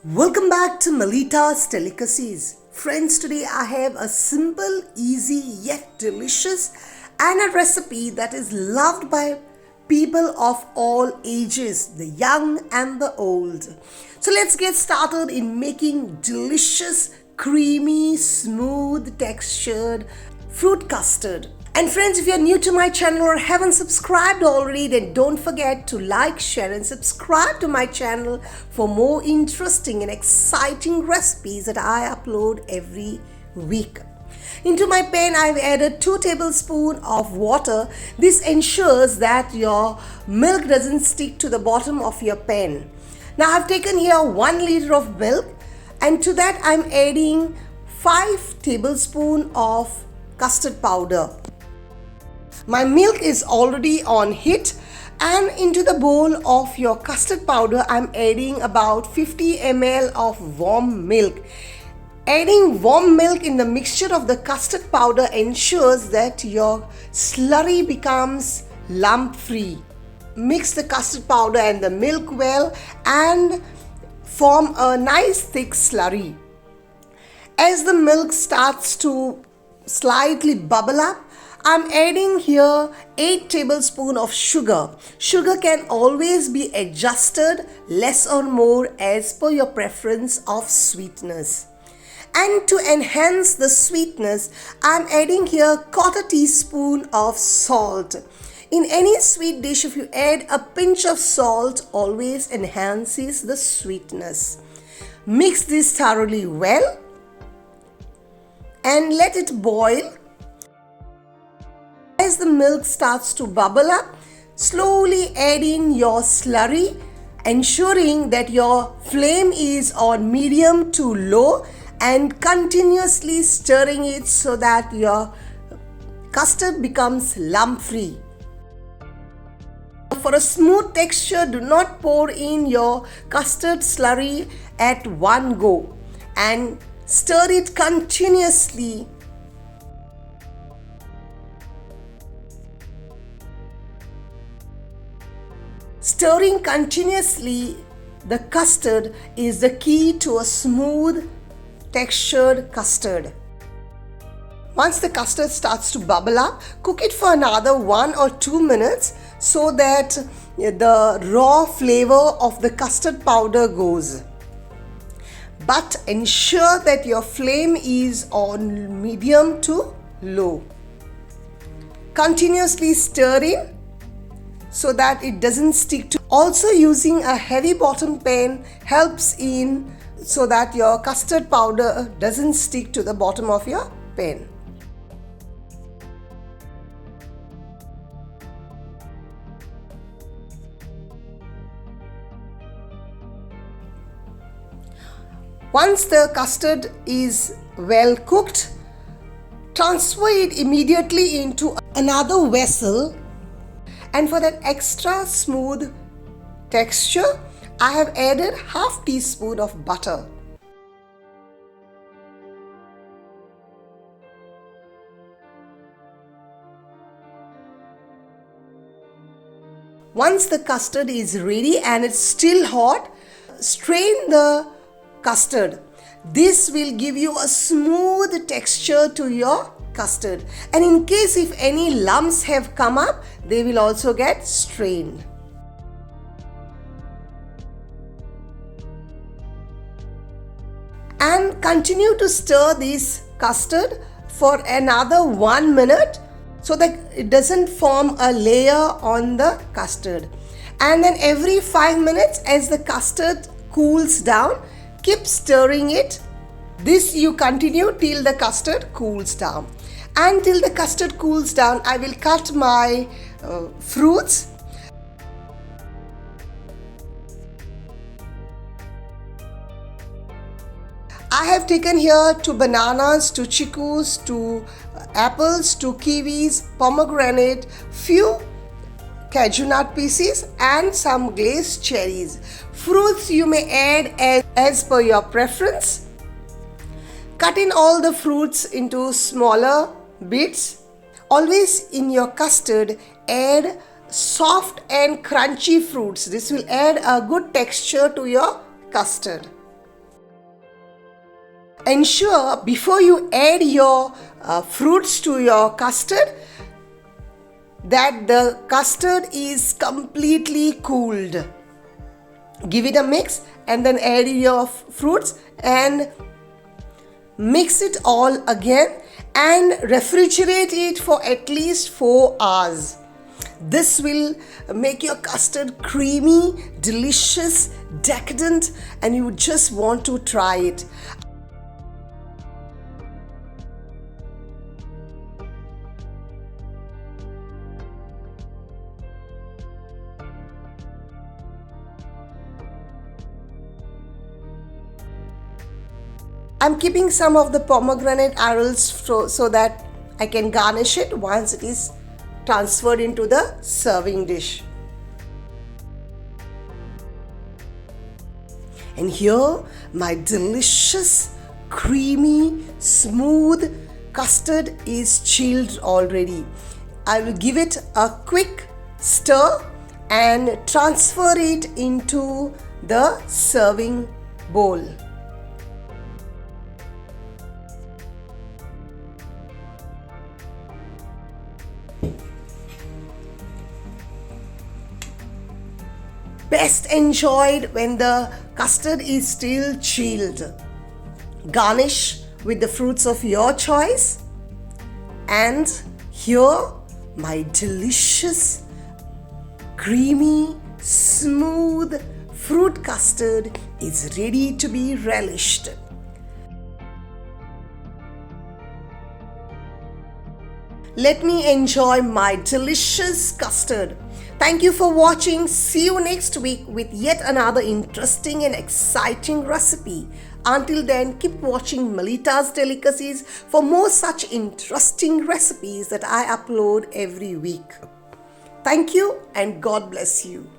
Welcome back to Melita's Delicacies. Friends, today I have a simple, easy yet delicious and a recipe that is loved by people of all ages, the young and the old. So let's get started in making delicious, creamy, smooth textured fruit custard. And friends, if you're new to my channel or haven't subscribed already, then don't forget to like, share and subscribe to my channel for more interesting and exciting recipes that I upload every week. Into my pan, I've added 2 tablespoons of water. This ensures that your milk doesn't stick to the bottom of your pan. Now I've taken here 1 liter of milk, and to that I'm adding 5 tablespoons of custard powder. My milk is already on heat, and into the bowl of your custard powder I'm adding about 50 ml of warm milk. Adding warm milk in the mixture of the custard powder ensures that your slurry becomes lump free. Mix the custard powder and the milk well and form a nice thick slurry. As the milk starts to slightly bubble up, I'm adding here 8 tablespoons of sugar. Sugar can always be adjusted less or more as per your preference of sweetness. And to enhance the sweetness, I'm adding here 1/4 teaspoon of salt. In any sweet dish, if you add a pinch of salt, always enhances the sweetness. Mix this thoroughly well and let it boil. As the milk starts to bubble up, slowly add in your slurry, ensuring that your flame is on medium to low and continuously stirring it so that your custard becomes lump free. For a smooth texture, do not pour in your custard slurry at one go and stir it continuously. Stirring continuously the custard is the key to a smooth textured custard. Once the custard starts to bubble up, cook it for another 1 or 2 minutes so that the raw flavor of the custard powder goes. But ensure that your flame is on medium to low. Continuously stir in so that it doesn't stick to. Also, using a heavy bottom pan helps in so that your custard powder doesn't stick to the bottom of your pan. Once the custard is well cooked, transfer it immediately into another vessel. And for that extra smooth texture, I have added 1/2 teaspoon of butter. Once the custard is ready and it's still hot, strain the custard. This will give you a smooth texture to your custard, and in case if any lumps have come up, they will also get strained. And continue to stir this custard for another 1 minute so that it doesn't form a layer on the custard. And then every 5 minutes, as the custard cools down, keep stirring it. This you continue till the custard cools down. Until the custard cools down, I will cut my fruits. I have taken here 2 bananas, 2 chikoos, 2 apples, 2 kiwis, pomegranate, few cashew nut pieces and some glazed cherries. Fruits you may add as per your preference. Cut in all the fruits into smaller bits. Always in your custard, add soft and crunchy fruits. This will add a good texture to your custard. ensure before you add your fruits to your custard that the custard is completely cooled. Give it a mix and then add your fruits and mix it all again and refrigerate it for at least 4 hours. This will make your custard creamy, delicious, decadent, and you just want to try it. I'm keeping some of the pomegranate arils so that I can garnish it once it is transferred into the serving dish. And here my delicious, creamy, smooth custard is chilled already. I will give it a quick stir and transfer it into the serving bowl. Best enjoyed when the custard is still chilled. Garnish with the fruits of your choice. And here my delicious, creamy, smooth fruit custard is ready to be relished. Let me enjoy my delicious custard. Thank you for watching. See you next week with yet another interesting and exciting recipe. Until then, keep watching Melita's Delicacies for more such interesting recipes that I upload every week. Thank you and God bless you.